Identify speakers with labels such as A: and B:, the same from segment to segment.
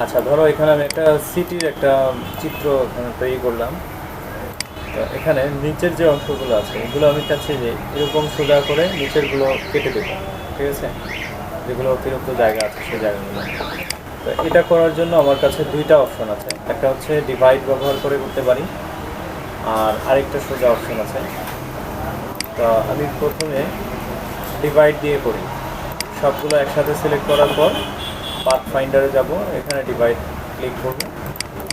A: আচ্ছা, ধরো এখানে আমি একটা সিটির একটা চিত্র তৈরি করলাম। তো এখানে নিচের যে অংশগুলো আছে এগুলো আমি চাচ্ছি যে এরকম সোজা করে নিচেরগুলো কেটে দেবো। ঠিক আছে, যেগুলো অতিরিক্ত জায়গা আছে সেই জায়গাগুলো। তো এটা করার জন্য আমার কাছে দুইটা অপশন আছে, একটা হচ্ছে ডিভাইড ব্যবহার করে করতে পারি, আর আরেকটা সোজা অপশন আছে। তো আমি প্রথমে ডিভাইড দিয়ে করি। সবগুলো একসাথে সিলেক্ট করার পর পাথ ফাইন্ডারে যাব, এখানে ডিভাইড ক্লিক করব।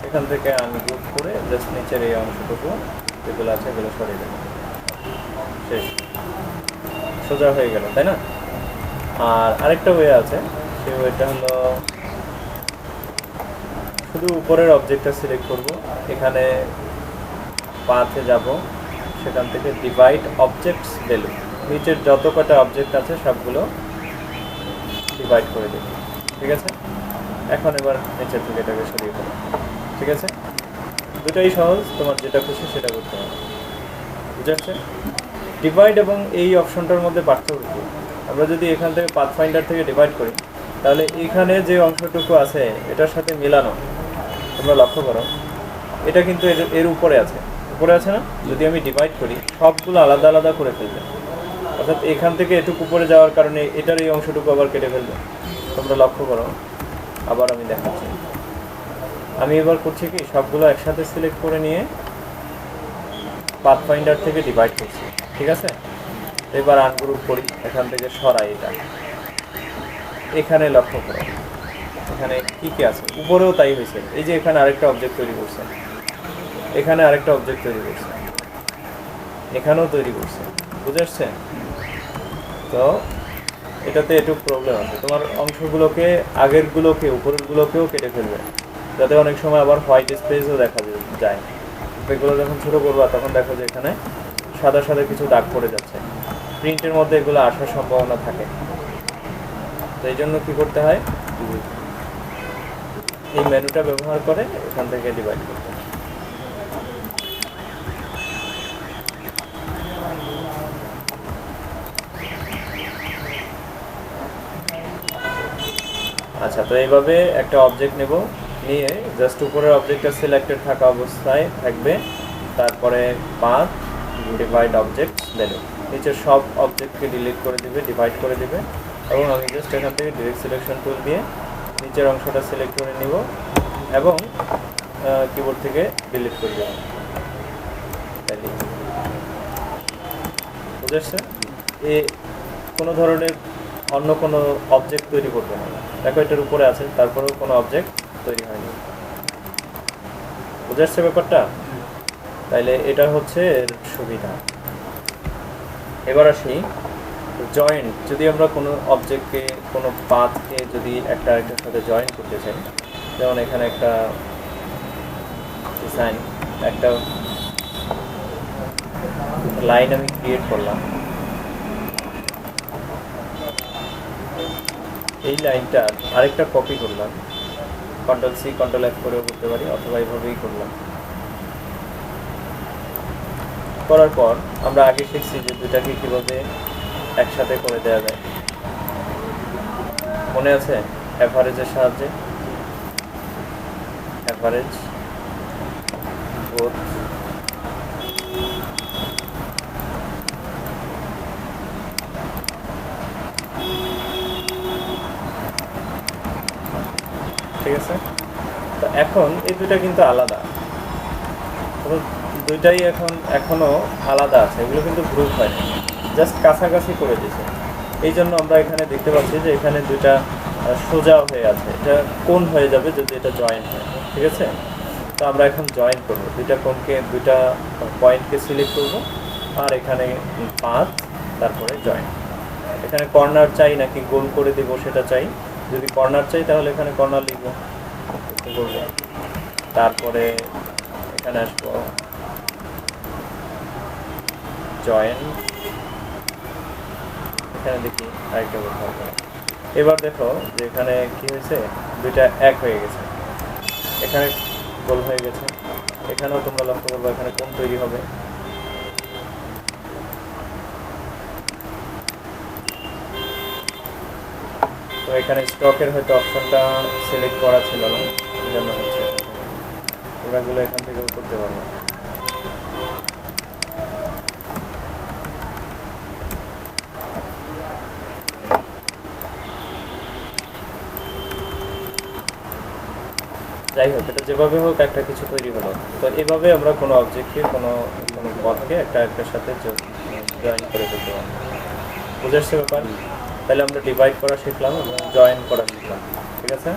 A: এখান থেকে আমি গ্রুপ করে জাস্ট নিচের এই অংশটুকু যেগুলো আছে এগুলো সরিয়ে দেবো। শেষ, সোজা হয়ে গেল, তাই না? আর আরেকটা ওয়ে আছে, সেই ওয়েটা হলো শুধু উপরের অবজেক্টটা সিলেক্ট করব, এখানে পাথে যাব, সেখান থেকে ডিভাইড অবজেক্টস ভ্যালু, নিচের যত কটা অবজেক্ট আছে সবগুলো ডিভাইড করে দেব। ঠিক আছে, এখন এবার নিচের থেকে এটাকে সরিয়ে ফেলো। ঠিক আছে, দুটাই সহজ, তোমার যেটা খুশি সেটা করতে হবে। বুঝে যাচ্ছে? ডিভাইড এবং এই অপশনটার মধ্যে পার্থক্য কী? আমরা যদি এখান থেকে পাথ ফাইন্ডার থেকে ডিভাইড করি, তাহলে এখানে যে অংশটুকু আছে এটার সাথে মেলানো, তোমরা লক্ষ্য করো, এটা কিন্তু এর উপরে আছে, উপরে আছে না? যদি আমি ডিভাইড করি সবগুলো আলাদা আলাদা করে ফেলবে, অর্থাৎ এখান থেকে এটুকু উপরে যাওয়ার কারণে এটার এই অংশটুকু আবার কেটে ফেলবে। তোমরা লক্ষ্য করো, আবার আমি দেখাচ্ছি। আমি এবার করছি কি, সবগুলো একসাথে সিলেক্ট করে নিয়ে পাথ ফাইন্ডার থেকে ডিভাইড করছি। ঠিক আছে, এবার আনগ্রুপ করি, এখান থেকে সরাই এটা। এখানে লক্ষ্য করো, এখানে কী কী আছে, উপরেও তাই হয়েছে। এই যে এখানে আরেকটা অবজেক্ট তৈরি করছে, এখানে আরেকটা অবজেক্ট তৈরি করছে, এখানেও তৈরি করছে। বুঝে আসছে? তো এটাতে একটু প্রবলেম আছে, তোমার অংশগুলোকে আগেরগুলোকে উপরেরগুলোকেও কেটে ফেলবে, যাতে অনেক সময় আবার হোয়াইট স্পেসও দেখা যায়। এগুলো যখন ছোটো করবা তখন দেখো যে এখানে সাদা সাদা কিছু দাগ পড়ে যাচ্ছে, প্রিন্টের মধ্যে এগুলো আসার সম্ভাবনা থাকে। তো এই জন্য কী করতে হয়, এই মেনুটা ব্যবহার করে এখান থেকে ডিভাইড করতে হয়। আচ্ছা, তো এইভাবে একটা অবজেক্ট নেব, নিয়ে জাস্ট উপরের অবজেক্টটা সিলেক্টেড থাকা অবস্থায় থাকবে, তারপরে পাথ ডিভাইড অবজেক্ট দেবে, নিচের সব অবজেক্টকে ডিলিট করে দিবে, ডিভাইড করে দিবে, এবং আমি জাস্ট এখান থেকে ডিরেক্ট সিলেকশন টুল দিয়ে নিচের অংশটা সিলেক্ট করে নিব এবং কিবোর্ড থেকে ডিলিট করে দেব। তাই বুঝে আসছে? এ কোনো ধরনের অন্য কোনো অবজেক্ট তৈরি করবে না। দেখো এটার উপরে আছে, তারপরেও কোনো অবজেক্ট তৈরি হয়নি। বুঝে আসছে ব্যাপারটা? তাইলে এটা হচ্ছে এর সুবিধা। এবার আসি জয়েন্ট। যদি আমরা কোনো অবজেক্টকে, কোনো পাথকে যদি একটা আরেকটার সাথে জয়েন করতে চাই, যেমন এখানে একটা ডিজাইন, একটা লাইন আমি ক্রিয়েট করলাম, এই লাইনটা আরেকটা কপি করলাম, কন্ট্রোল সি কন্ট্রোল এফ করেও করতে পারি, অথবা এইভাবেই করলাম। করার পর আমরা আগে শিখছি যে দুটাকে কীভাবে একসাথে করে দেওয়া যায়, মনে আছে? অ্যাভারেজের সাহায্যে, অ্যাভারেজ বোথ, ঠিক আছে? তো এখন এই দুটা কিন্তু আলাদা, দুইটাই এখনও আলাদা আছে, এগুলো কিন্তু গ্রুপ হয়, জাস্ট কাছাকাছি করে দিয়েছে। এই জন্য আমরা এখানে দেখতে পাচ্ছি যে এখানে দুইটা সোজা হয়ে আছে, এটা কোণ হয়ে যাবে যদি এটা জয়েন্ট হয়। ঠিক আছে, তো আমরা এখন জয়েন করবো, দুইটা কোণকে, দুইটা পয়েন্টকে সিলেক্ট করব, আর এখানে পাথ, তারপরে জয়েন। এখানে কর্নার চাই নাকি গোল করে দেব সেটা চাই। যদি কর্নার চাই তাহলে এখানে কর্নার লিখব, করবো। তারপরে এখানে আসবো জয়েন, এখানে দেখি আরেকটা ব্যবহার করে। এবার দেখো যে এখানে কি হয়েছে, দুইটা এক হয়ে গেছে, এখানে গোল হয়ে গেছে, এখানেও তোমরা লক্ষ্য করবো এখানে কোণ তৈরি হবে। তো এখানে স্টকের হয়তো অপশনটা সিলেক্ট করা ছিল না, এই জন্য হচ্ছে। ওরাগুলো এখান থেকেও করতে পারবো। যাই হোক, এটা যেভাবে হোক একটা কিছু তৈরি হলো। তো এভাবে আমরা কোনো অবজেক্টকে কোনো কোনো পথকে একটা একটার সাথে জয়েন করে ফেলতে পারবো। বুঝে আসছে ব্যাপার? তাহলে আমরা ডিভাইড করা শিখলাম এবং জয়েন করা শিখলাম, ঠিক আছে?